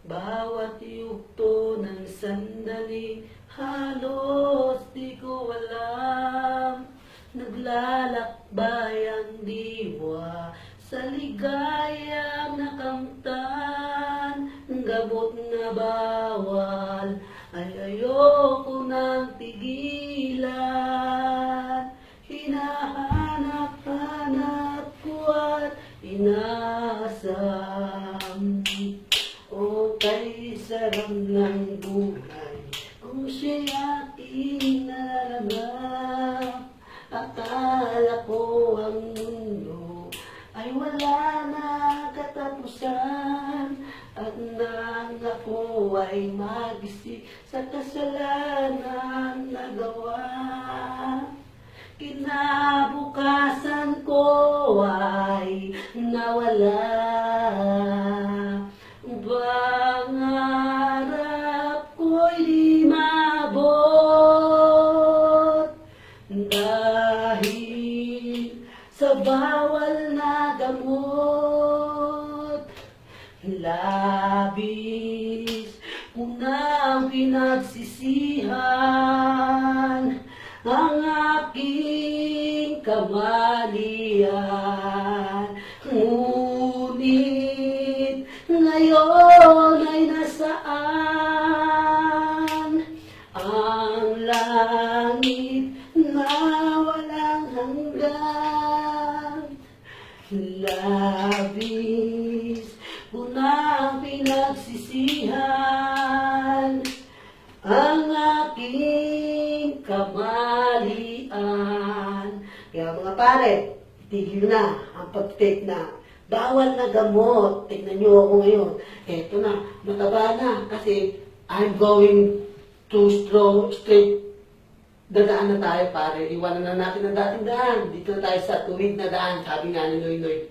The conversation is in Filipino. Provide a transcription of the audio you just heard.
Bawat yugto ng sandali, halos di ko alam. Naglalakbay ang diwa sa ligayang nakamtan. Gamot na bawal ay ayoko nang tigilan. Hinahanap-hanap ko at inaasam. O kay sarap ng buhay kung siya'y aking nararamdaman. Akala ko ang mundo ay wala na katapusan, at nang ako ay magising sa kasalanan na gawa. Kinabukasan ko ay nawala. Pangarap ko'y di maabot dahil sa bawal na gamot. Labis ko nang pinagsisihan ang aking kamalian. Ngunit ngayon ay nasaan ang langit na walang hanggan. Labis ko na pinagsisihan ang aking kamalian. Kaya mga pare, tigil na ang pag-take na bawal na gamot. Tignan nyo ako ngayon. Eto na, mataba na kasi I'm going to straight. Dadaan na tayo pare. Iwanan na natin ang dating daan. Dito na tayo sa tuwid na daan. Sabi nga ni Noy Noy.